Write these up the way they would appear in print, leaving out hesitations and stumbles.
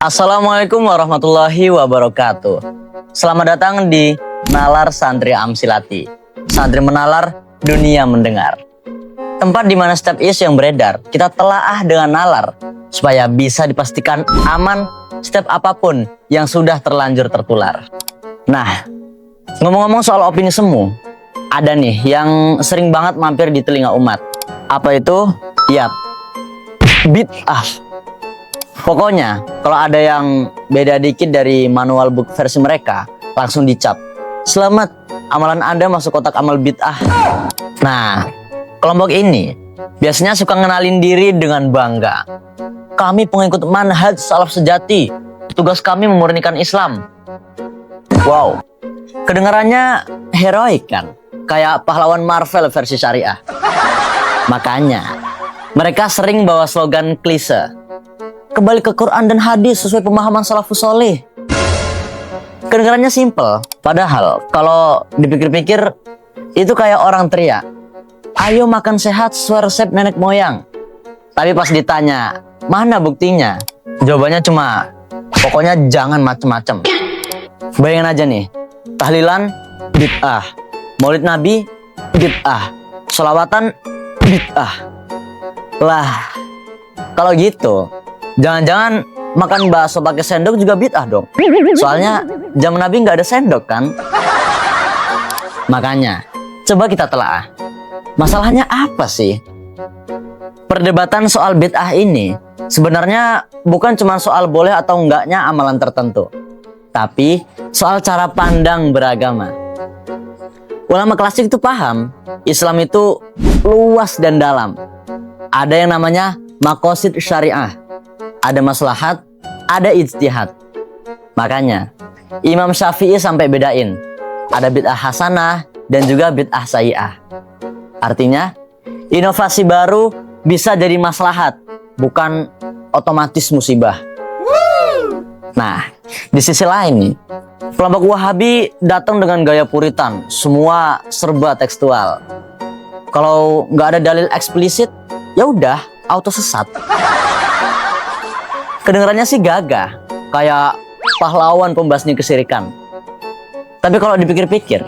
Assalamualaikum warahmatullahi wabarakatuh. Selamat datang di Nalar Santri Amsilati. Santri menalar, dunia mendengar. Tempat di mana setiap isu yang beredar kita telaah dengan nalar supaya bisa dipastikan aman setiap apapun yang sudah terlanjur tertular. Nah, ngomong-ngomong soal opini semu, ada nih yang sering banget mampir di telinga umat. Apa itu? Yap, bid'ah. Pokoknya, kalau ada yang beda dikit dari manual book versi mereka, langsung dicap. Selamat, amalan Anda masuk kotak amal bid'ah. Nah, kelompok ini biasanya suka ngenalin diri dengan bangga. Kami pengikut manhaj salaf sejati. Tugas kami memurnikan Islam. Wow, kedengarannya heroik kan? Kayak pahlawan Marvel versi syariah. Makanya, mereka sering bawa slogan klise. Kembali ke Quran dan hadis sesuai pemahaman salafus soleh. Kedengarannya simple, padahal kalau dipikir-pikir itu kayak orang teriak, ayo makan sehat sesuai resep nenek moyang. Tapi pas ditanya, mana buktinya? Jawabannya cuma, pokoknya jangan macem-macem. Bayangin aja nih, tahlilan bid'ah, maulid nabi bid'ah, sholawatan bid'ah. Lah, kalau gitu jangan-jangan makan bakso pakai sendok juga bid'ah dong. Soalnya zaman Nabi nggak ada sendok kan. Makanya coba kita telaah. Masalahnya apa sih? Perdebatan soal bid'ah ini sebenarnya bukan cuma soal boleh atau enggaknya amalan tertentu, tapi soal cara pandang beragama. Ulama klasik itu paham Islam itu luas dan dalam. Ada yang namanya maqasid syariah, ada maslahat, ada ijtihad. Makanya Imam Syafi'i sampai bedain, ada bid'ah hasanah dan juga bid'ah sayyi'ah. Artinya inovasi baru bisa jadi maslahat, bukan otomatis musibah. Nah, di sisi lain nih, kelompok Wahabi datang dengan gaya puritan, semua serba tekstual. Kalau nggak ada dalil eksplisit, ya udah auto sesat. Kedengarannya sih gagah, kayak pahlawan pembasmi kesirikan. Tapi kalau dipikir-pikir,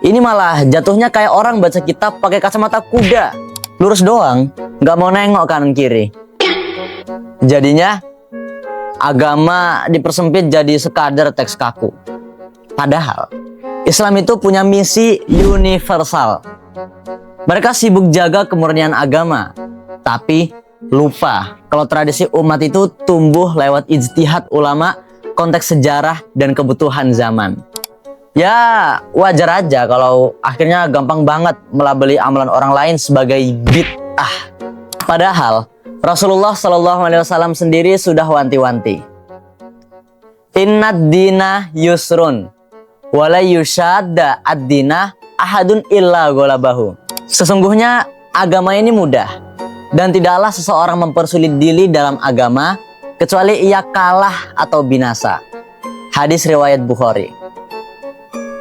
ini malah jatuhnya kayak orang baca kitab pakai kacamata kuda, lurus doang, nggak mau nengok kanan kiri. Jadinya agama dipersempit jadi sekadar teks kaku. Padahal Islam itu punya misi universal. Mereka sibuk jaga kemurnian agama, tapi lupa kalau tradisi umat itu tumbuh lewat ijtihad ulama, konteks sejarah dan kebutuhan zaman. Ya wajar aja kalau akhirnya gampang banget melabeli amalan orang lain sebagai bid'ah. Padahal Rasulullah SAW sendiri sudah wanti-wanti. Innad dina yusrun wala yushadda ad-dina ahadun illa golabahu. Sesungguhnya agama ini mudah, dan tidaklah seseorang mempersulit diri dalam agama kecuali ia kalah atau binasa. Hadis riwayat Bukhari.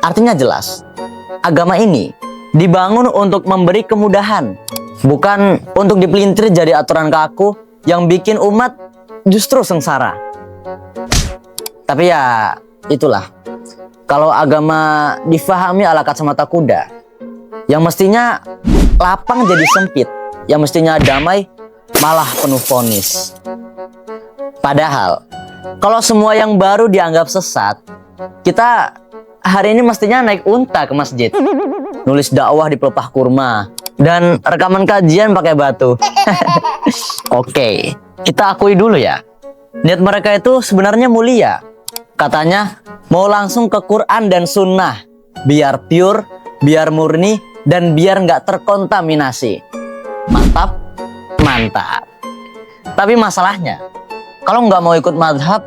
Artinya jelas, agama ini dibangun untuk memberi kemudahan, bukan untuk dipelintir jadi aturan kaku yang bikin umat justru sengsara. Tapi ya itulah, kalau agama difahami ala kacamata kuda, yang mestinya lapang jadi sempit, yang mestinya damai malah penuh vonis. Padahal kalau semua yang baru dianggap sesat, kita hari ini mestinya naik unta ke masjid, nulis dakwah di pelepah kurma, dan rekaman kajian pakai batu. Oke, kita akui dulu ya, niat mereka itu sebenarnya mulia. Katanya mau langsung ke Quran dan sunnah, biar pure, biar murni, dan biar nggak terkontaminasi. Mantap, mantap. Tapi masalahnya, kalau nggak mau ikut madhab,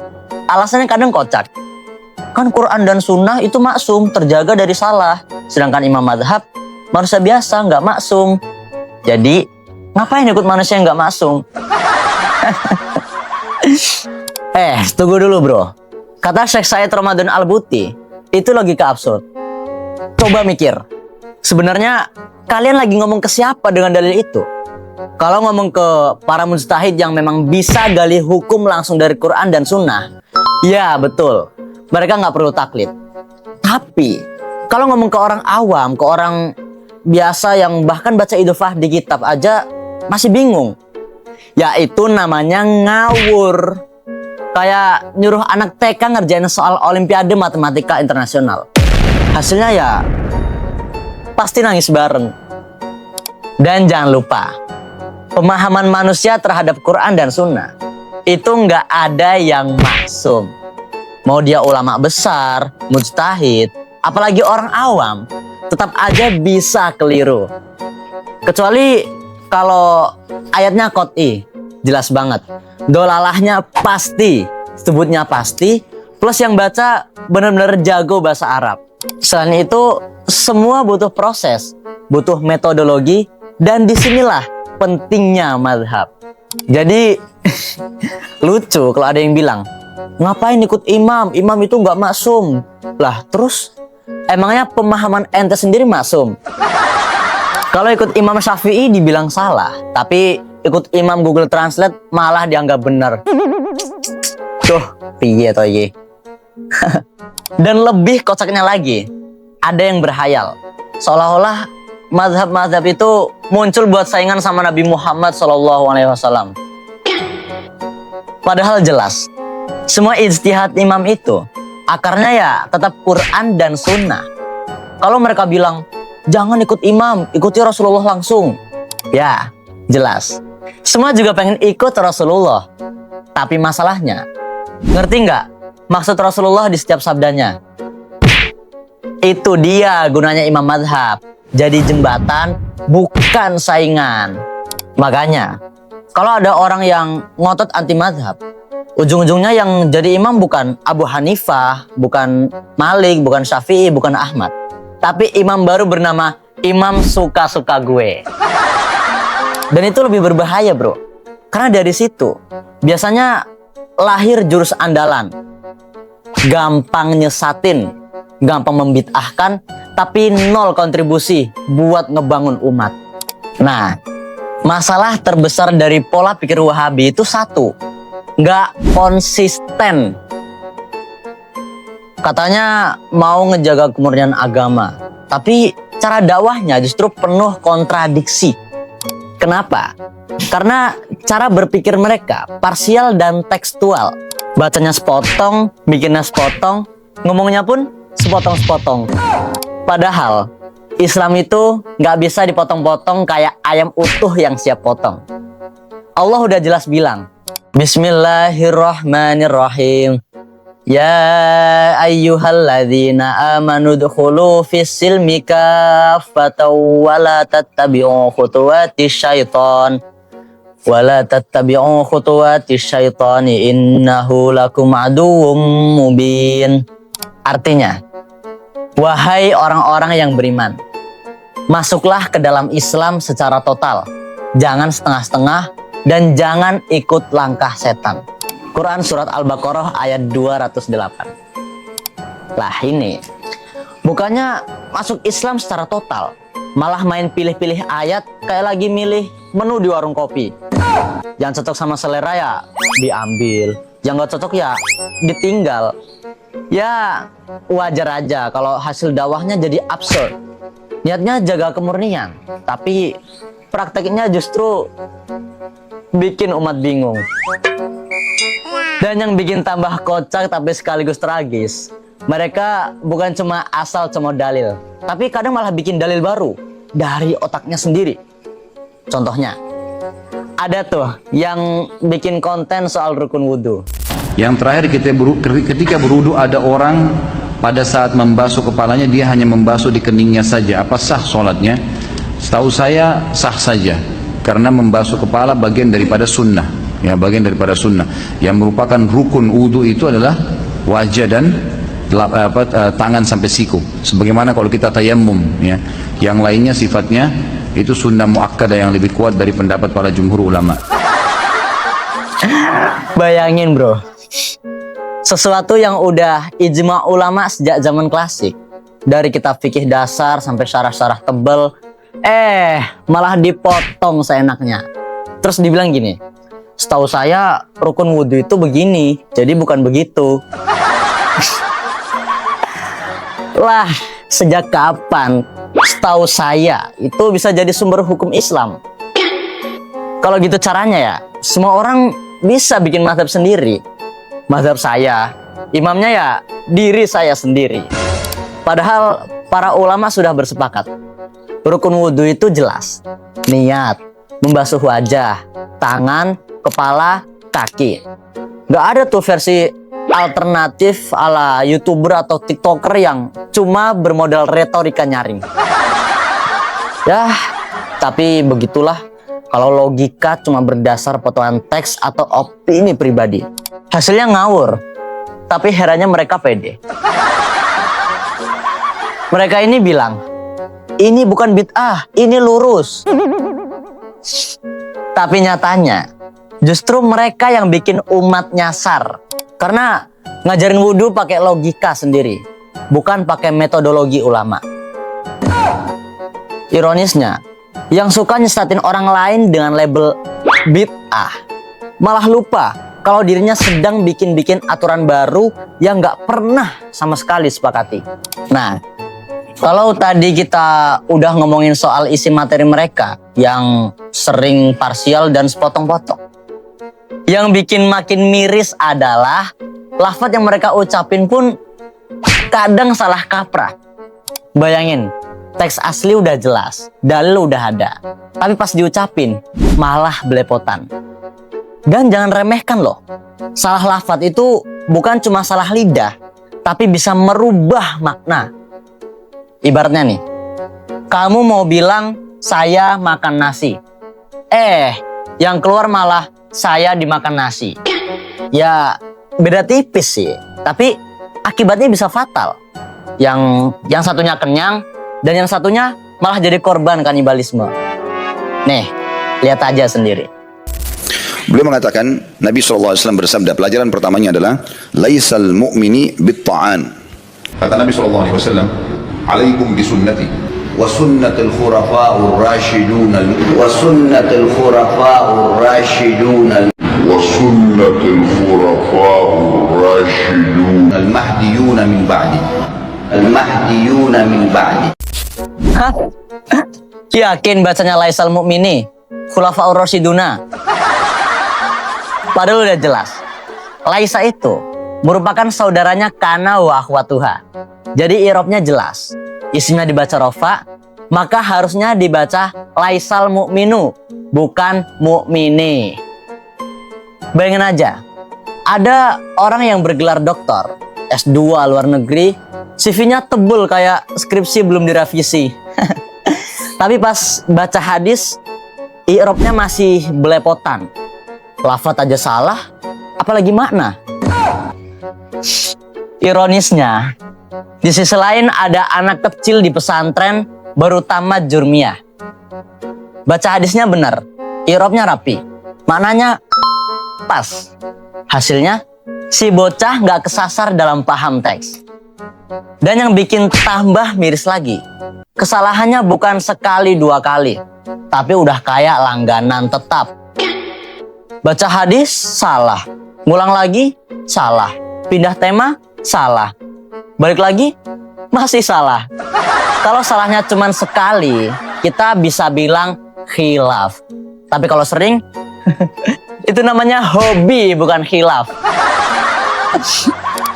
alasannya kadang kocak. Kan Quran dan sunnah itu maksum, terjaga dari salah. Sedangkan imam madhab, manusia biasa, nggak maksum. Jadi, ngapain ikut manusia yang nggak maksum? Tunggu dulu bro. Kata Syekh Said Ramadan Al-Buti, itu logika absurd. Coba mikir, sebenarnya kalian lagi ngomong ke siapa dengan dalil itu? Kalau ngomong ke para mujtahid yang memang bisa gali hukum langsung dari Quran dan Sunnah, ya betul, mereka nggak perlu taklid. Tapi kalau ngomong ke orang awam, ke orang biasa yang bahkan baca idofah di kitab aja masih bingung, yaitu namanya ngawur. Kayak nyuruh anak TK ngerjain soal Olimpiade Matematika Internasional. Hasilnya ya pasti nangis bareng. Dan jangan lupa, pemahaman manusia terhadap Quran dan Sunnah itu nggak ada yang maksum. Mau dia ulama besar, mujtahid, apalagi orang awam, tetap aja bisa keliru. Kecuali kalau ayatnya qot'i, jelas banget. Dolalahnya pasti, sebutnya pasti, plus yang baca benar-benar jago bahasa Arab. Selain itu, semua butuh proses, butuh metodologi, dan disinilah pentingnya mazhab. Jadi lucu kalau ada yang bilang, ngapain ikut imam? Imam itu nggak maksum. Lah terus emangnya pemahaman ente sendiri maksum? Kalau ikut Imam Syafi'i dibilang salah, tapi ikut Imam Google Translate malah dianggap benar. Tuh, piye toh ye. Dan lebih kocaknya lagi, ada yang berhayal seolah-olah mazhab-mazhab itu muncul buat saingan sama Nabi Muhammad SAW. Padahal jelas, semua ijtihad imam itu akarnya ya tetap Quran dan Sunnah. Kalau mereka bilang, jangan ikut imam, ikuti Rasulullah langsung. Ya, jelas. Semua juga pengen ikut Rasulullah. Tapi masalahnya, ngerti nggak maksud Rasulullah di setiap sabdanya? Itu dia gunanya imam mazhab. Jadi jembatan, bukan saingan. Makanya, kalau ada orang yang ngotot anti mazhab, ujung-ujungnya yang jadi imam bukan Abu Hanifah, bukan Malik, bukan Syafi'i, bukan Ahmad. Tapi imam baru bernama Imam Suka-Suka Gue. Dan itu lebih berbahaya bro. Karena dari situ, biasanya lahir jurus andalan. Gampang nyesatin, gampang membid'ahkan, tapi nol kontribusi buat ngebangun umat. Nah, masalah terbesar dari pola pikir Wahabi itu satu, nggak konsisten. Katanya mau ngejaga kemurnian agama, tapi cara dakwahnya justru penuh kontradiksi. Kenapa? Karena cara berpikir mereka parsial dan tekstual. Bacanya sepotong, bikinnya sepotong, ngomongnya pun sepotong-sepotong. Padahal Islam itu nggak bisa dipotong-potong kayak ayam utuh yang siap potong. Allah udah jelas bilang, Bismillahirrahmanirrahim. Ya ayyuhalladzina amanu dkhulu fis-silmi kaffatan wa la tattabi'u khutuwatis syaitan. Wa la tattabi'u khutuwatis syaitani innahu lakum aduwwum mubin. Artinya, wahai orang-orang yang beriman, masuklah ke dalam Islam secara total. Jangan setengah-setengah dan jangan ikut langkah setan. Quran Surat Al-Baqarah ayat 208. Lah ini, bukannya masuk Islam secara total, malah main pilih-pilih ayat kayak lagi milih menu di warung kopi. Yang cocok sama selera ya diambil, yang gak cocok ya ditinggal. Ya wajar aja kalau hasil dakwahnya jadi absurd. Niatnya jaga kemurnian, tapi prakteknya justru bikin umat bingung. Dan yang bikin tambah kocak tapi sekaligus tragis, mereka bukan cuma asal comot dalil, tapi kadang malah bikin dalil baru dari otaknya sendiri. Contohnya, ada tuh yang bikin konten soal rukun wudhu. Yang terakhir ketika berwudu ada orang pada saat membasuh kepalanya dia hanya membasuh di keningnya saja. Apa sah sholatnya? Setahu saya sah saja, karena membasuh kepala bagian daripada sunnah, ya bagian daripada sunnah. Yang merupakan rukun wudu itu adalah wajah dan tangan sampai siku. Sebagaimana kalau kita tayammum, ya, yang lainnya sifatnya itu sunnah muakkadah yang lebih kuat dari pendapat para jumhur ulama. Bayangin bro, sesuatu yang udah ijma ulama sejak zaman klasik, dari kitab fikih dasar sampai syarah-syarah tebel, malah dipotong seenaknya. Terus dibilang gini, setahu saya rukun wudhu itu begini, jadi bukan begitu. Lah, sejak kapan setahu saya itu bisa jadi sumber hukum Islam? Kalau gitu caranya ya, semua orang bisa bikin mazhab sendiri. Mazhab saya, imamnya ya diri saya sendiri. Padahal para ulama sudah bersepakat. Rukun wudhu itu jelas. Niat, membasuh wajah, tangan, kepala, kaki. Gak ada tuh versi alternatif ala YouTuber atau TikToker yang cuma bermodal retorika nyaring. Ya, tapi begitulah. Kalau logika cuma berdasar potongan teks atau opini pribadi, hasilnya ngawur. Tapi herannya mereka pede. Mereka ini bilang, ini bukan bid'ah, ini lurus. Tapi nyatanya, justru mereka yang bikin umat nyasar. Karena ngajarin wudhu pakai logika sendiri, bukan pakai metodologi ulama. Ironisnya, yang suka nyesatin orang lain dengan label bid'ah malah lupa kalau dirinya sedang bikin-bikin aturan baru yang nggak pernah sama sekali sepakati. Nah, kalau tadi kita udah ngomongin soal isi materi mereka yang sering parsial dan sepotong-potong, yang bikin makin miris adalah lafaz yang mereka ucapin pun kadang salah kaprah. Bayangin, teks asli udah jelas, dalil udah ada, tapi pas diucapin malah belepotan. Dan jangan remehkan loh, salah lafaz itu bukan cuma salah lidah, tapi bisa merubah makna. Ibaratnya nih, kamu mau bilang saya makan nasi, yang keluar malah saya dimakan nasi. Ya beda tipis sih, tapi akibatnya bisa fatal. Yang satunya kenyang, dan yang satunya malah jadi korban kanibalisme. Nih, lihat aja sendiri. Beliau mengatakan, Nabi SAW bersabda, pelajaran pertamanya adalah laisal mu'mini bitta'an. Kata Nabi SAW, alaikum bisunnati wa sunnatul khurafa'ur rasyidun wa sunnatul khurafa'ur rasyidun wa sunnatul khurafa'ur rasyidun al-mahdiyun min ba'di al-mahdiyun min ba'di. Hah? Yakin bacanya laisal mu'mini khulafa'ur rasyiduna? Padahal udah jelas, Laisa itu merupakan saudaranya kana wa akhwatuha. Jadi i'rabnya jelas, isimnya dibaca rofa, maka harusnya dibaca laisal mu'minu, bukan mu'mini. Bayangin aja, ada orang yang bergelar doktor, S2 luar negeri, CV-nya tebel kayak skripsi belum direvisi. Tapi pas baca hadis, i'rabnya masih belepotan. Lafaz aja salah, apalagi makna. Ironisnya, di sisi lain ada anak kecil di pesantren baru tamat jurmiyah. Baca hadisnya benar, i'rabnya rapi, maknanya pas. Hasilnya, si bocah nggak kesasar dalam paham teks. Dan yang bikin tambah miris lagi, kesalahannya bukan sekali dua kali, tapi udah kayak langganan tetap. Baca hadis, salah. Ngulang lagi, salah. Pindah tema, salah. Balik lagi, masih salah. Kalau salahnya cuma sekali, kita bisa bilang khilaf. Tapi kalau sering, itu namanya hobi, bukan khilaf.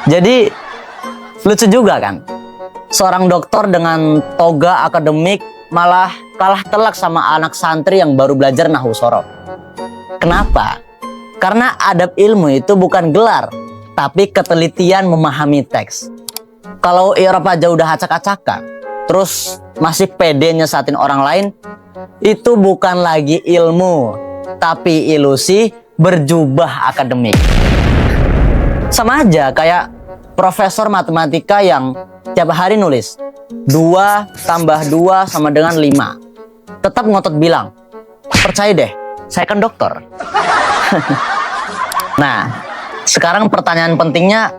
Jadi, lucu juga kan? Seorang dokter dengan toga akademik malah kalah telak sama anak santri yang baru belajar nahwu shoroh. Kenapa? Karena adab ilmu itu bukan gelar, tapi ketelitian memahami teks. Kalau i'rab aja udah acak-acakan, terus masih pede nyesatin orang lain, itu bukan lagi ilmu, tapi ilusi berjubah akademik. Sama aja kayak profesor matematika yang tiap hari nulis 2 tambah 2 sama dengan 5. Tetap ngotot bilang, percaya deh, saya kan dokter. Nah, sekarang pertanyaan pentingnya,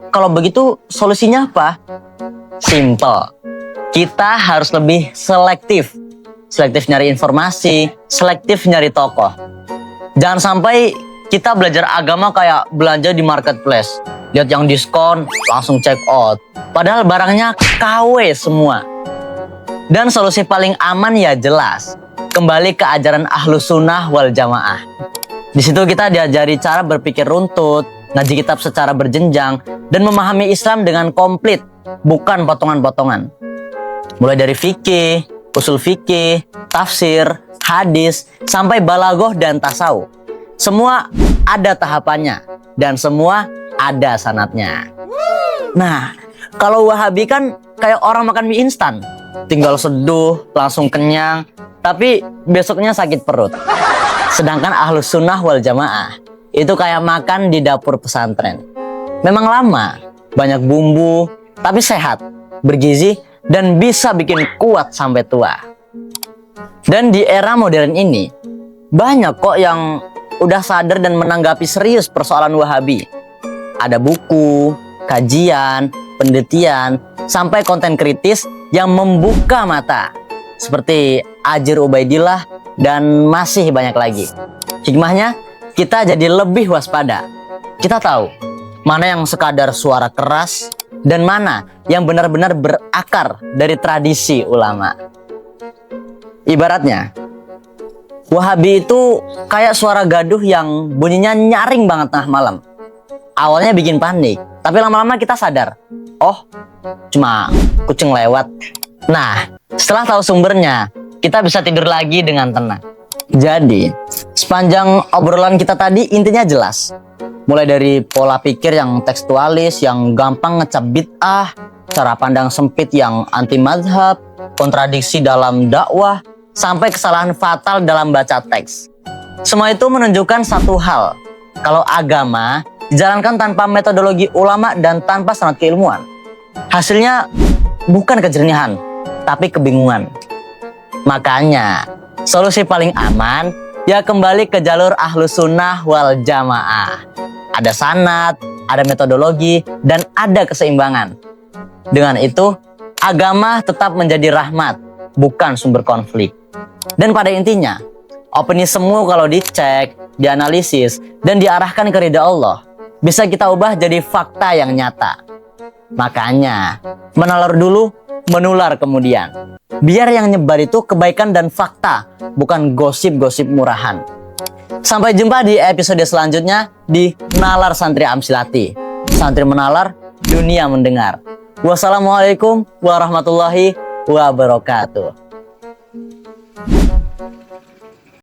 kalau begitu solusinya apa? Simple. Kita harus lebih selektif selektif nyari informasi, selektif nyari tokoh. Jangan sampai kita belajar agama kayak belanja di marketplace. Lihat yang diskon, langsung check out. Padahal barangnya KW semua. Dan solusi paling aman ya jelas, kembali ke ajaran Ahlus Sunnah wal Jamaah. Di situ kita diajari cara berpikir runtut, ngaji kitab secara berjenjang, dan memahami Islam dengan komplit, bukan potongan-potongan. Mulai dari fikih, usul fikih, tafsir, hadis, sampai balaghah dan tasawuf. Semua ada tahapannya, dan semua ada sanadnya. Nah, kalau Wahabi kan kayak orang makan mie instan. Tinggal seduh, langsung kenyang, tapi besoknya sakit perut. Sedangkan Ahlus Sunnah wal Jamaah itu kayak makan di dapur pesantren. Memang lama, banyak bumbu, tapi sehat, bergizi, dan bisa bikin kuat sampai tua. Dan di era modern ini, banyak kok yang udah sadar dan menanggapi serius persoalan Wahabi. Ada buku, kajian, penelitian, sampai konten kritis yang membuka mata. Seperti Ajir Ubaidillah dan masih banyak lagi. Hikmahnya, kita jadi lebih waspada. Kita tahu mana yang sekadar suara keras dan mana yang benar-benar berakar dari tradisi ulama. Ibaratnya, Wahabi itu kayak suara gaduh yang bunyinya nyaring banget tengah malam. Awalnya bikin panik, tapi lama-lama kita sadar, oh, cuma kucing lewat. Nah, setelah tahu sumbernya, kita bisa tidur lagi dengan tenang. Jadi, sepanjang obrolan kita tadi intinya jelas. Mulai dari pola pikir yang tekstualis, yang gampang ngecap bid'ah, cara pandang sempit yang anti mazhab, kontradiksi dalam dakwah, sampai kesalahan fatal dalam baca teks. Semua itu menunjukkan satu hal, kalau agama dijalankan tanpa metodologi ulama dan tanpa sanad keilmuan, hasilnya bukan kejernihan, tapi kebingungan. Makanya, solusi paling aman ya kembali ke jalur Ahlus Sunnah wal Jamaah. Ada sanad, ada metodologi, dan ada keseimbangan. Dengan itu, agama tetap menjadi rahmat, bukan sumber konflik. Dan pada intinya, opini semu kalau dicek, dianalisis, dan diarahkan ke ridha Allah, bisa kita ubah jadi fakta yang nyata. Makanya, menalar dulu, menular kemudian. Biar yang nyebar itu kebaikan dan fakta, bukan gosip-gosip murahan. Sampai jumpa di episode selanjutnya di Nalar Santri Amsilati. Santri menalar, dunia mendengar. Wassalamualaikum warahmatullahi wabarakatuh.